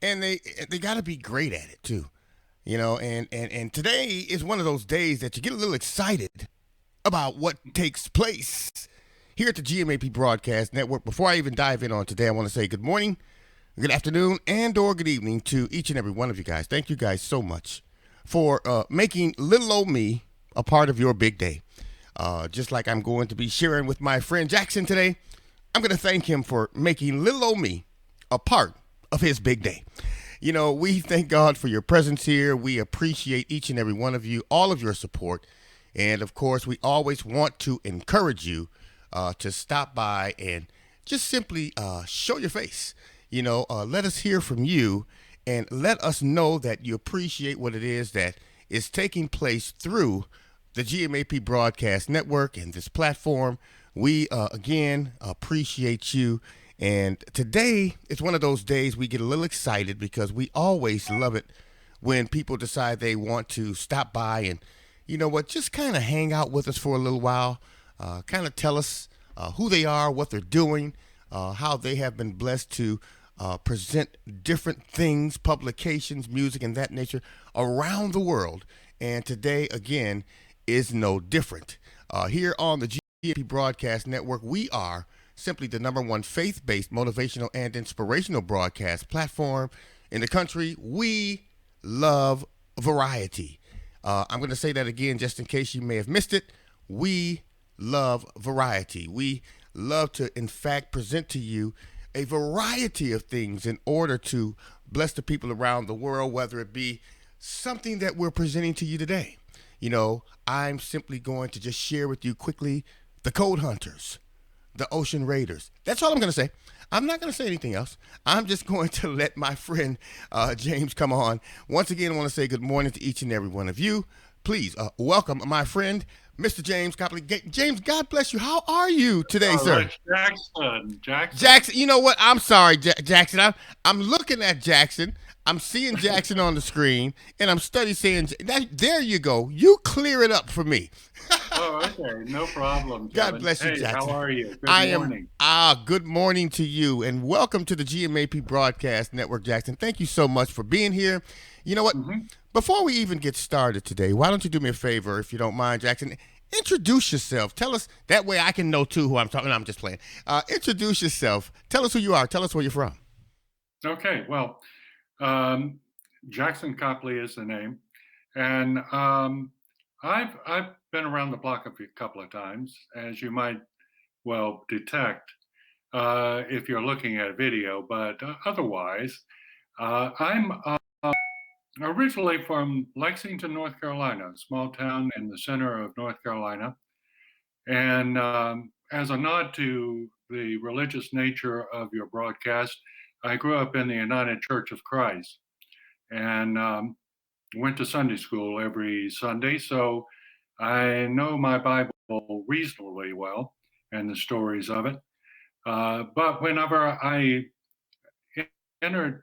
and they got to be great at it too. And today is one of those days that you get a little excited about what takes place here at the GMAP Broadcast Network. Before I even dive in on today, I want to say good morning, good afternoon, and or good evening to each and every one of you guys. Thank you guys so much for making little old me a part of your big day. Just like I'm going to be sharing with my friend Jackson today, I'm going to thank him for making little old me a part of his big day. We thank God for your presence here. We appreciate each and every one of you, all of your support. And of course, we always want to encourage you to stop by and just simply show your face. Let us hear from you and let us know that you appreciate what it is that is taking place through the GMAP Broadcast Network and this platform. We, again, appreciate you. And today is one of those days we get a little excited because we always love it when people decide they want to stop by and, just kind of hang out with us for a little while, kind of tell us who they are, what they're doing, how they have been blessed to present different things, publications, music, and that nature around the world. And today, again, is no different. Here on the GMP Broadcast Network, we are simply the number one faith-based motivational and inspirational broadcast platform in the country. We love variety. I'm going to say that again just in case you may have missed it. We love variety. We love to, in fact, present to you a variety of things in order to bless the people around the world, whether it be something that we're presenting to you today. I'm simply going to just share with you quickly the Code Hunters, the Ocean Raiders. That's all I'm going to say. I'm not going to say anything else. I'm just going to let my friend James come on. Once again, I want to say good morning to each and every one of you. Please welcome my friend, Mr. James Coppley. James, God bless you. How are you today, sir? Rich Jackson. Jackson, you know what? I'm sorry, Jackson. I'm looking at Jackson. I'm seeing Jackson on the screen, and I'm saying that. There you go. You clear it up for me. Oh, okay. No problem, God Kevin. bless you, Hey, how Jackson. are you? Good I am morning. good morning to you and welcome to the GMAP Broadcast Network, Jackson. Thank you so much for being here. You know what? hmm Before we even get started today, why don't you do me a favor, if you don't mind, Jackson? Introduce yourself. Tell us that way I can know too who I'm talking. No, I'm just playing. Introduce yourself. Tell us who you are. Tell us where you're from. Okay, well, um, Jackson Coppley is the name, and I've been around the block a couple of times, as you might well detect if you're looking at a video. But otherwise, I'm originally from Lexington, North Carolina, a small town in the center of North Carolina. And as a nod to the religious nature of your broadcast, I grew up in the United Church of Christ and went to Sunday school every Sunday. So I know my Bible reasonably well and the stories of it. But whenever I entered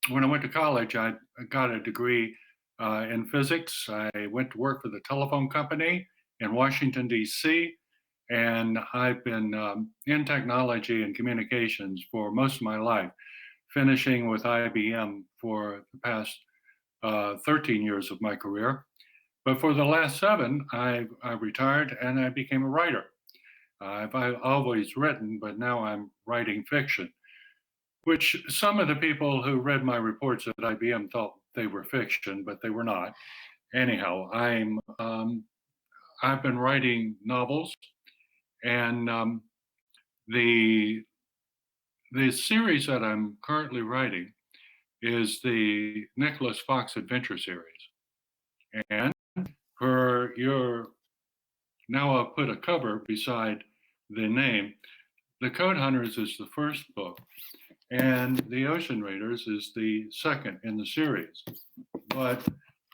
when I went to college, I got a degree in physics. I went to work for the telephone company in Washington, D.C., and I've been in technology and communications for most of my life, finishing with IBM for the past 13 years of my career. But for the last seven, I retired and I became a writer. I've always written, but now I'm writing fiction, which some of the people who read my reports at IBM thought they were fiction, but they were not. Anyhow, I've been writing novels, and the the series that I'm currently writing is the Nicholas Fox Adventure series. And for your now, I'll put a cover beside the name. The Code Hunters is the first book, and The Ocean Raiders is the second in the series. But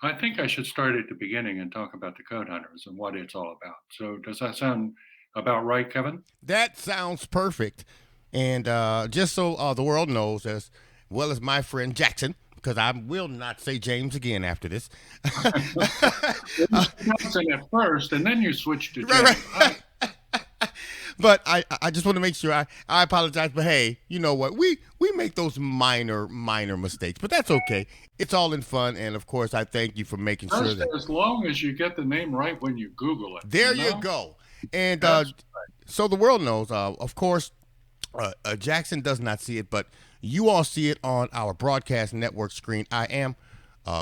I think I should start at the beginning and talk about the Code Hunters and what it's all about. So, does that sound about right, Kevin? That sounds perfect. And just so the world knows, as well as my friend Jackson, because I will not say James again after this. uh, Johnson at first, and then you switched to right, James. right. But I just want to make sure I apologize. But hey, you know what? We we make those minor mistakes, but that's okay. It's all in fun, and of course, I thank you for making sure Just that. as long as you get the name right when you Google it, There you you know? go. And That's so the world knows, of course, Jackson does not see it, but you all see it on our broadcast network screen. I am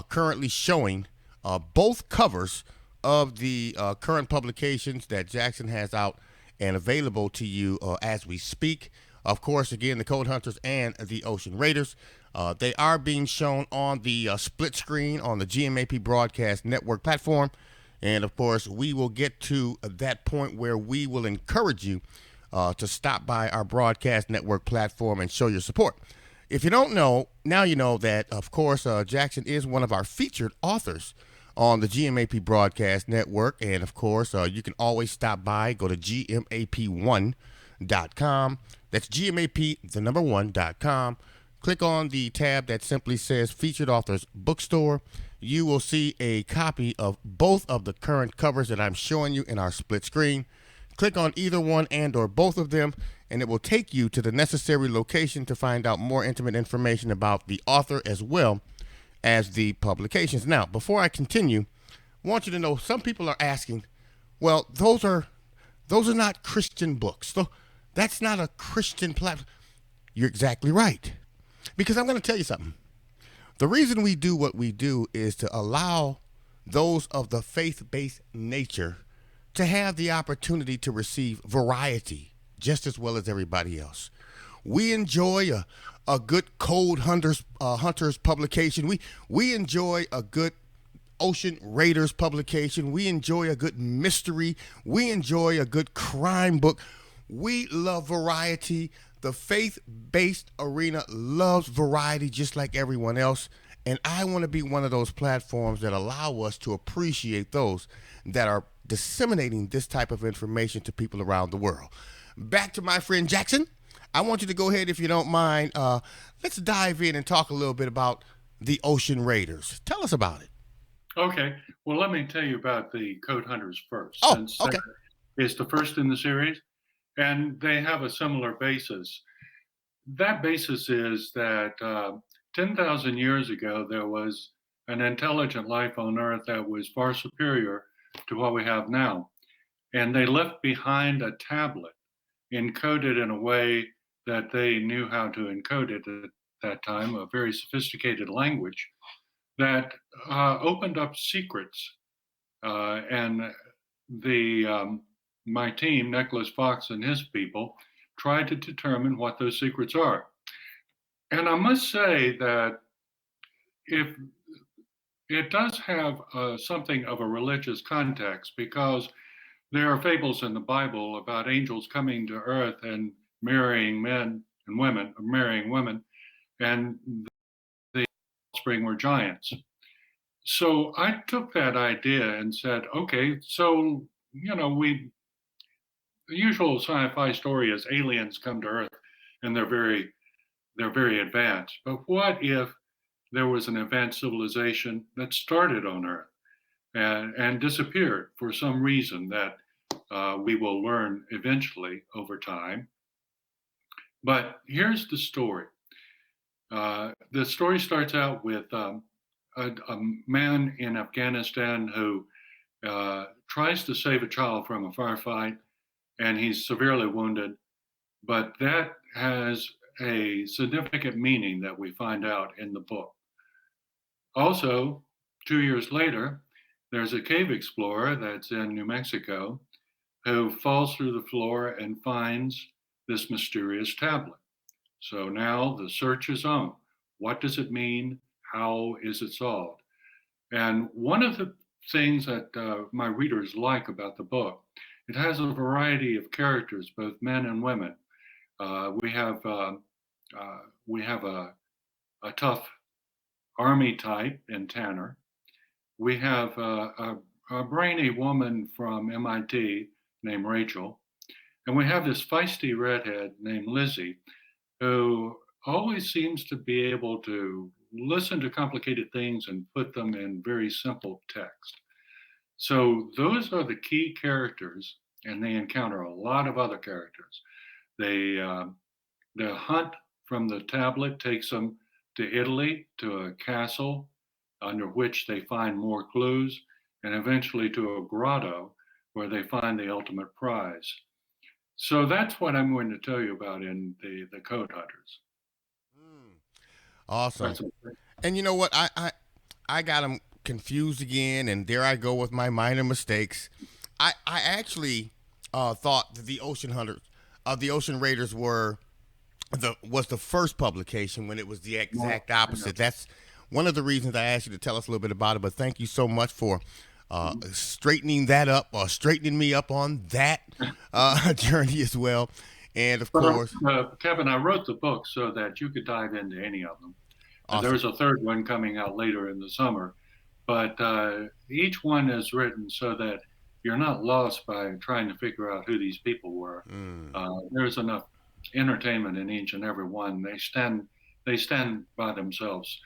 currently showing both covers of the current publications that Jackson has out and available to you as we speak. Of course, again, the Code Hunters and the Ocean Raiders. They are being shown on the split screen on the GMAP Broadcast Network platform. And of course, we will get to that point where we will encourage you to stop by our broadcast network platform and show your support. If you don't know, now you know that, of course, Jackson is one of our featured authors on the GMAP Broadcast Network. And of course, you can always stop by, go to GMAP1.com. That's GMAP, the number 1.com. Click on the tab that simply says Featured Authors Bookstore. You will see a copy of both of the current covers that I'm showing you in our split screen. Click on either one and or both of them, and it will take you to the necessary location to find out more intimate information about the author as well as the publications. Now, before I continue, I want you to know some people are asking, well, those are not Christian books. So that's not a Christian platform. You're exactly right. Because I'm going to tell you something. The reason we do what we do is to allow those of the faith-based nature to have the opportunity to receive variety just as well as everybody else. We enjoy a good Code Hunters publication. We enjoy a good Ocean Raiders publication. We enjoy a good mystery. We enjoy a good crime book. We love variety. The faith-based arena loves variety just like everyone else. And I want to be one of those platforms that allow us to appreciate those that are disseminating this type of information to people around the world. Back to my friend Jackson. I want you to go ahead, if you don't mind. Let's dive in and talk a little bit about the Ocean Raiders. Tell us about it. okay. Well, let me tell you about the Code Hunters first, Oh, since okay. it's the first in the series, and they have a similar basis. That basis is that 10,000 years ago, there was an intelligent life on Earth that was far superior to what we have now. And they left behind a tablet encoded in a way that they knew how to encode it at that time, a very sophisticated language that opened up secrets. And the my team, Nicholas Fox and his people, tried to determine what those secrets are. And I must say that if it does have something of a religious context, because there are fables in the Bible about angels coming to earth and marrying men and women, or marrying women, and the offspring were giants. So I took that idea and said, okay, so the usual sci-fi story is aliens come to Earth and they're very advanced. But what if there was an advanced civilization that started on Earth and disappeared for some reason that we will learn eventually over time? But here's the story. The story starts out with a man in Afghanistan who tries to save a child from a firefight, and he's severely wounded. But that has a significant meaning that we find out in the book. Also, 2 years later, there's a cave explorer that's in New Mexico who falls through the floor and finds this mysterious tablet. So now the search is on. What does it mean? How is it solved? And one of the things that my readers like about the book, it has a variety of characters, both men and women. We have a tough army type in Tanner. We have a brainy woman from MIT named Rachel, and we have this feisty redhead named Lizzie, who always seems to be able to listen to complicated things and put them in very simple text. So those are the key characters, and they encounter a lot of other characters. They hunt from the tablet takes them to Italy, to a castle under which they find more clues, and eventually to a grotto where they find the ultimate prize. So that's what I'm going to tell you about in the Code Hunters. Mm, awesome. That's okay. And you know what? I got them confused again, and there I go with my minor mistakes. I actually thought that the Ocean Raiders was the first publication when it was the Well, exact I know. opposite. That's one of the reasons I asked you to tell us a little bit about it. But thank you so much for Mhm. straightening that up or straightening me up on that journey as well. And of But course, Kevin, I wrote the book so that you could dive into any of them. awesome. There's a third one coming out later in the summer, but each one is written so that you're not lost by trying to figure out who these people were. Mm. There's enough entertainment in each and every one. They stand by themselves,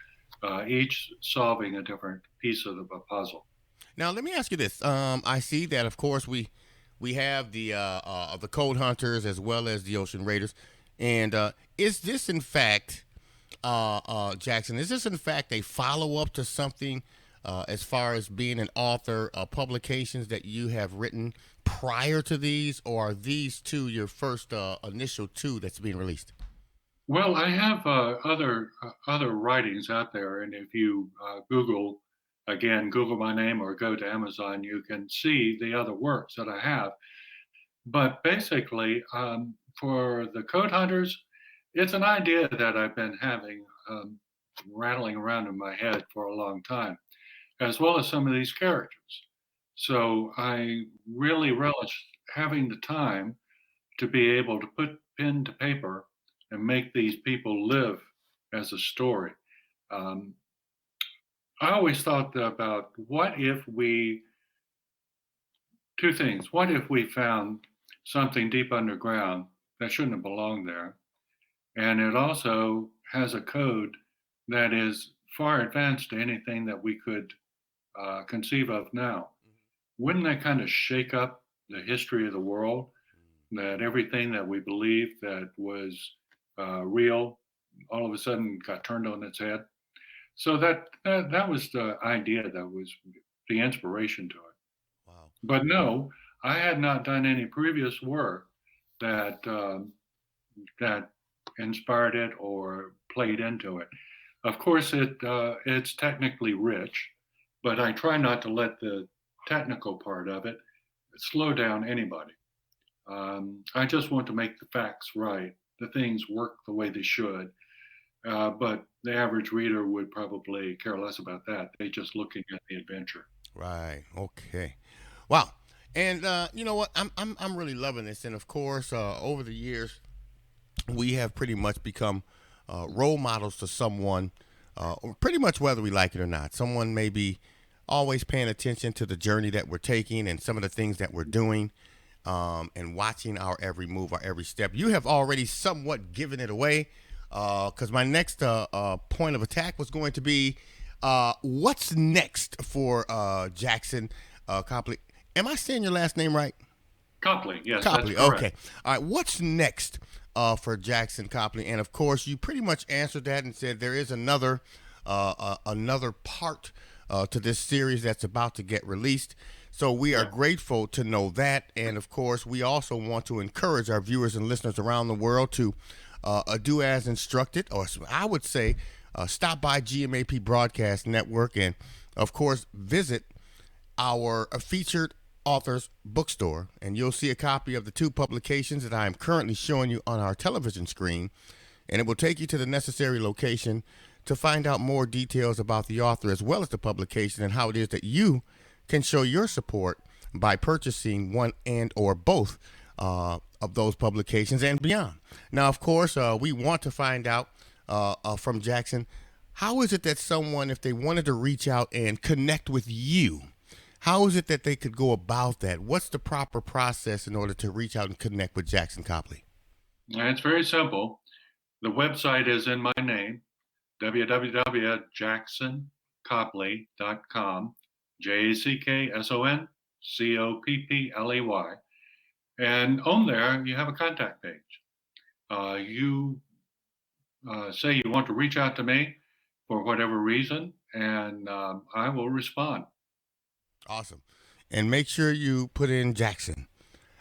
each solving a different piece of a puzzle. Now let me ask you this. I see that of course we have the Cold Hunters as well as the Ocean Raiders, and is this in fact Jackson? Is this in fact a follow up to something as far as being an author, publications that you have written prior to these, or are these two your first initial two that's being released? Well, I have other writings out there, and if you Google my name or go to Amazon, you can see the other works that I have. But basically, for the Code Hunters, it's an idea that I've been having rattling around in my head for a long time, as well as some of these characters. So I really relish having the time to be able to put pen to paper and make these people live as a story. Um, I always thought about what if two things. What if we found something deep underground that shouldn't have belonged there? And it also has a code that is far advanced to anything that we could conceive of now. Wouldn't that kind of shake up the history of the world? That everything that we believed that was real all of a sudden got turned on its head. So that was the idea, that was the inspiration to it. Wow. But no, I had not done any previous work that that inspired it or played into it. Of course, it's technically rich, but I try not to let the technical part of it slow down anybody. I just want to make the facts right. The things work the way they should. But the average reader would probably care less about that. They're just looking at the adventure. Right. Okay. Wow. And you know what? I'm really loving this. And of course, over the years, we have pretty much become role models to someone, or pretty much whether we like it or not. Someone may be always paying attention to the journey that we're taking and some of the things that we're doing, and watching our every move, our every step. You have already somewhat given it away, because my next point of attack was going to be what's next for Jackson Copley. Am I saying your last name right? Copley, yes, that's Copley. correct. Okay. All right. What's next for Jackson Copley? And of course, you pretty much answered that and said there is another part to this series that's about to get released. So we are Yeah. grateful to know that, and of course, we also want to encourage our viewers and listeners around the world to do as instructed, or I would say, stop by GMAP Broadcast Network, and of course, visit our featured authors bookstore, and you'll see a copy of the two publications that I am currently showing you on our television screen, and it will take you to the necessary location to find out more details about the author as well as the publication and how it is that you can show your support by purchasing one and or both of those publications and beyond. Now, of course, we want to find out from Jackson, how is it that someone, if they wanted to reach out and connect with you, how is it that they could go about that? What's the proper process in order to reach out and connect with Jackson Copley? And it's very simple. The website is in my name, www.jacksoncoppley.com, JacksonCoppley. And on there, you have a contact page. You say you want to reach out to me for whatever reason, and I will respond. Awesome. And make sure you put in Jackson.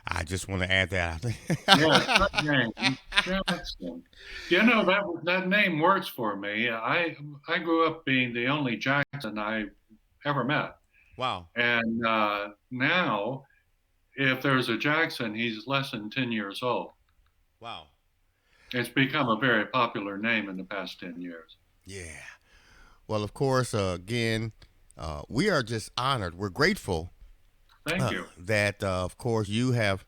I just want to add that. Yes, good name, Jackson. You know that name works for me. I grew up being the only Jackson I ever met, Wow. and now if there's a Jackson, he's less than 10 years old. Wow. It's become a very popular name in the past 10 years. Yeah. Well, of course, again, we are just honored. We're grateful Thank you. that, of course, you have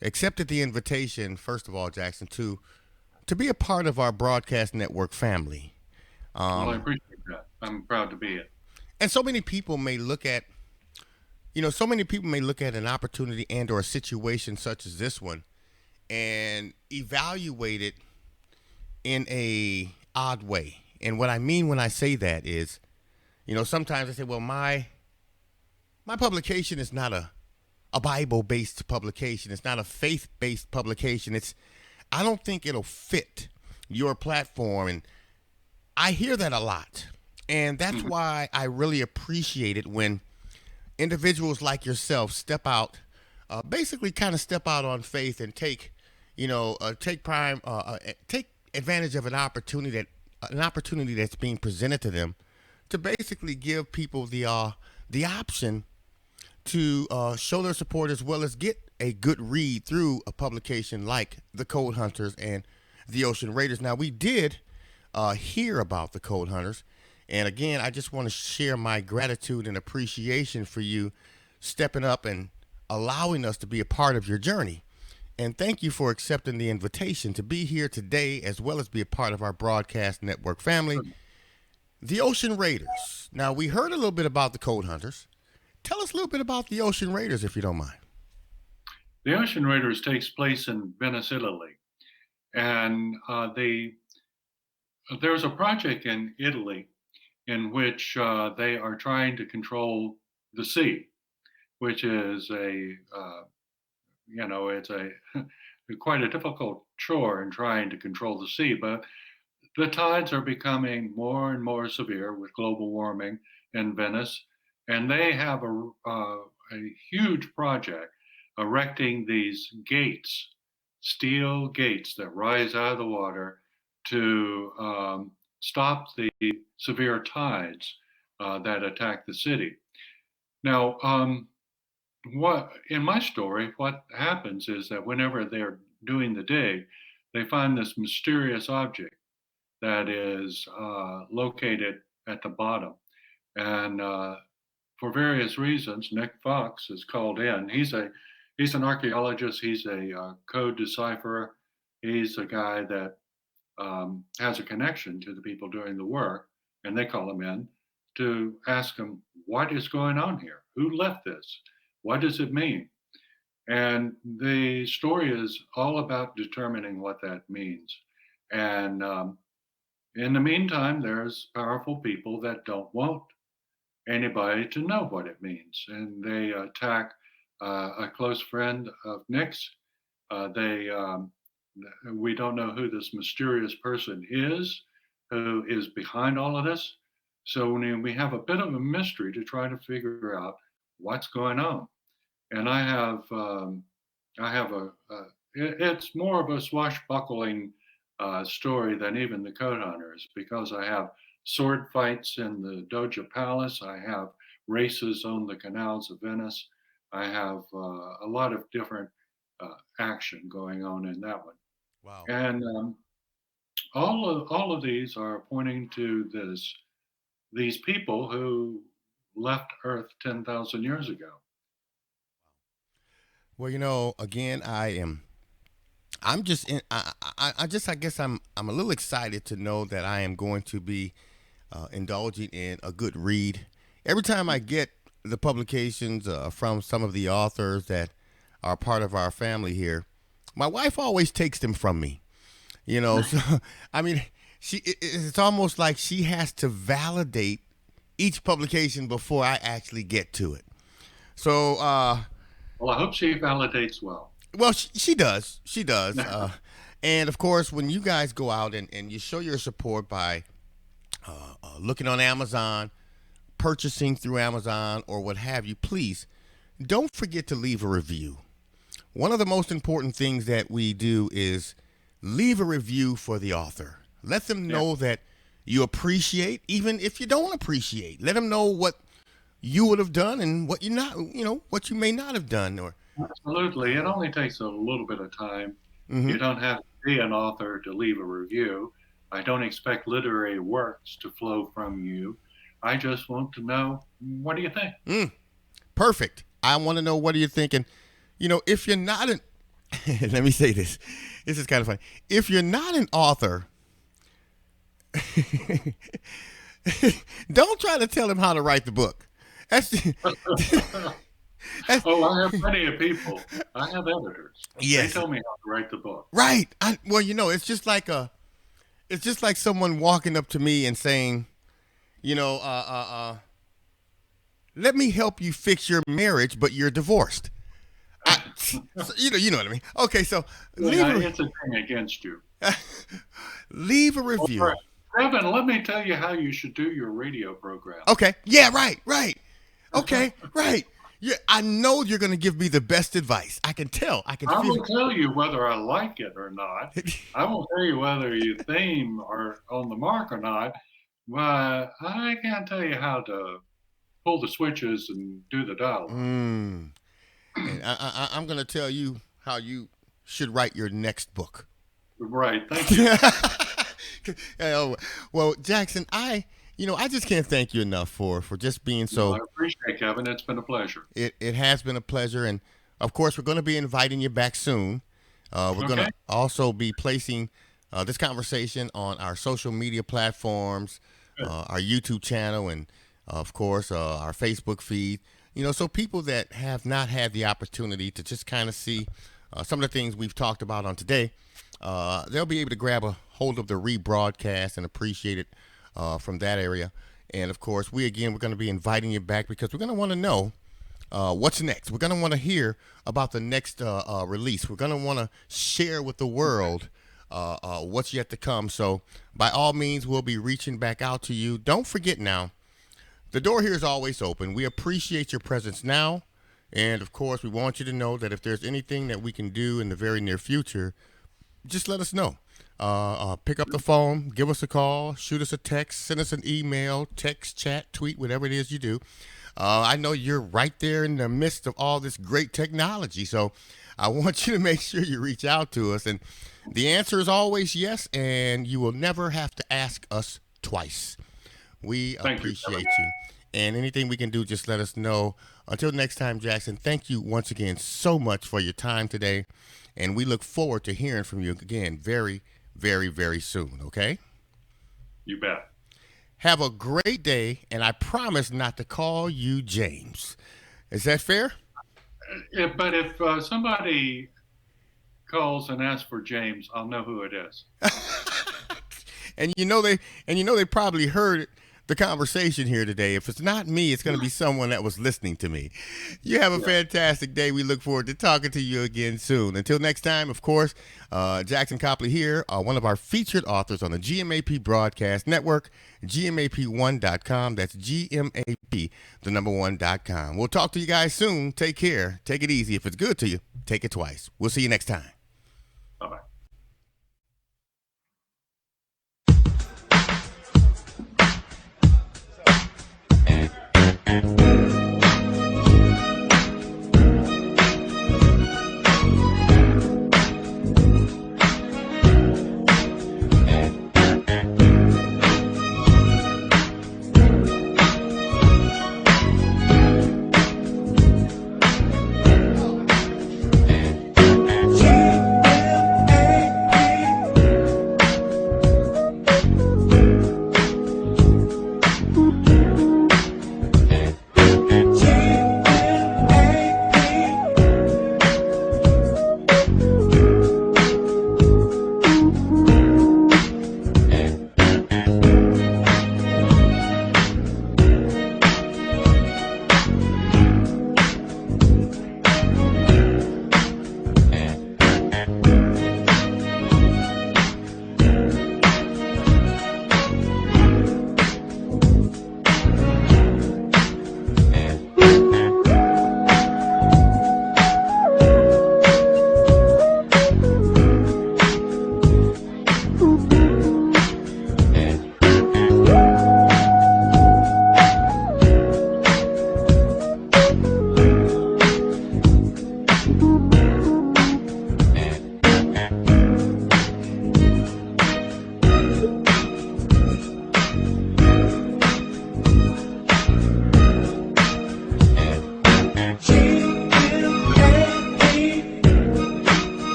accepted the invitation, first of all, Jackson, to be a part of our broadcast network family. Well, I Um, appreciate that. I'm proud to be it. and so many people may look at, so many people may look at an opportunity and or a situation such as this one and evaluate it in a odd way. And what I mean when I say that is, sometimes I say, well, my publication is not a Bible based publication. It's not a faith based publication. I don't think it'll fit your platform. And I hear that a lot. And that's Mhm. why I really appreciate it when individuals like yourself step out, basically kind of step out on faith and take advantage of an opportunity that's being presented to them to basically give people the option to show their support as well as get a good read through a publication like the Code Hunters and the Ocean Raiders. Now, we did hear about the Code Hunters, and again, I just want to share my gratitude and appreciation for you stepping up and allowing us to be a part of your journey. And thank you for accepting the invitation to be here today as well as be a part of our broadcast network family, the Ocean Raiders. Now, we heard a little bit about the Code Hunters. Tell us a little bit about the Ocean Raiders, if you don't mind. The Ocean Raiders takes place in Venice, Italy, and there's a project in Italy in which they are trying to control the sea, which is it's a quite a difficult chore in trying to control the sea. But the tides are becoming more and more severe with global warming in Venice, and they have a huge project erecting these gates, steel gates that rise out of the water to stop the severe tides that attack the city. Now, what in my story, what happens is that whenever they're doing the dig, they find this mysterious object that is located at the bottom. And for various reasons, Nick Fox is called in. He's an archaeologist. He's a code decipherer. He's a guy that has a connection to the people doing the work, and they call him in to ask him what is going on here. Who left this? What does it mean? And the story is all about determining what that means. And in the meantime, there's powerful people that don't want anybody to know what it means, and they attack a close friend of Nick's. They We don't know who this mysterious person is, who is behind all of this. So we have a bit of a mystery to try to figure out what's going on. And I have it's more of a swashbuckling story than even the Code Hunters because I have sword fights in the Doja Palace. I have races on the canals of Venice. I have a lot of different action going on in that one. Wow. And all of these are pointing to these people who left Earth 10,000 years ago. Well, again, I'm just in, I guess I'm a little excited to know that I am going to be indulging in a good read. Every time I get the publications from some of the authors that are part of our family here, my wife always takes them from me. So I mean, it's almost like she has to validate each publication before I actually get to it. So, Well, I hope she validates well. well, she does. She does. And of course, when you guys go out and you show your support by looking on Amazon, purchasing through Amazon, or what have you, please don't forget to leave a review. One of the most important things that we do is leave a review for the author. Let them know that you appreciate, even if you don't appreciate. Let them know what you would have done and what you not, what you may not have done. Or Absolutely. It only takes a little bit of time. mm-hmm. You don't have to be an author to leave a review. I don't expect literary works to flow from you. I just want to know, what do you think? Perfect. I want to know, what are you thinking? If you're not an, let me say this. This is kind of funny. If you're not an author, don't try to tell him how to write the book. That's Oh, I have plenty of people. I have editors. Yes. They tell me how to write the book. Right. Well, it's just like someone walking up to me and saying, let me help you fix your marriage, but you're divorced. You know what I mean? Okay, so It's a thing against you. Leave a review. Right. Evan, let me tell you how you should do your radio program. Okay. Yeah, right. Okay, right. Yeah, I know you're going to give me the best advice. I can tell. I will tell you whether I like it or not. I won't tell you whether your theme are on the mark or not. But I can't tell you how to pull the switches and do the dialogue. And I'm going to tell you how you should write your next book. Right. Thank you. Well, Jackson, I just can't thank you enough for just being so. I appreciate it, Kevin. It's been a pleasure. It has been a pleasure. And, of course, we're going to be inviting you back soon. We're going to also be placing this conversation on our social media platforms, our YouTube channel, and, of course, our Facebook feed. So people that have not had the opportunity to just kind of see some of the things we've talked about on today, they'll be able to grab a hold of the rebroadcast and appreciate it from that area. And, of course, we're going to be inviting you back because we're going to want to know what's next. We're going to want to hear about the next release. We're going to want to share with the world what's yet to come. So, by all means, we'll be reaching back out to you. Don't forget now, the door here is always open. We appreciate your presence now. And, of course, we want you to know that if there's anything that we can do in the very near future, just let us know. Pick up the phone, give us a call, shoot us a text, send us an email, text, chat, tweet, whatever it is you do. I know you're right there in the midst of all this great technology, so I want you to make sure you reach out to us. And the answer is always yes, and you will never have to ask us twice. We appreciate you. And anything we can do, just let us know. Until next time, Jackson, thank you once again so much for your time today. And we look forward to hearing from you again very, very, very soon, okay? You bet. Have a great day, and I promise not to call you James. Is that fair? But if somebody calls and asks for James, I'll know who it is. And they probably heard the conversation here today. If it's not me, it's going to be someone that was listening to me. You have a fantastic day. We look forward to talking to you again soon. Until next time, of course, Jackson Coppley here, one of our featured authors on the GMAP Broadcast Network, GMAP1.com. That's GMAP, the number 1.com. We'll talk to you guys soon. Take care. Take it easy. If it's good to you, take it twice. We'll see you next time. Bye-bye.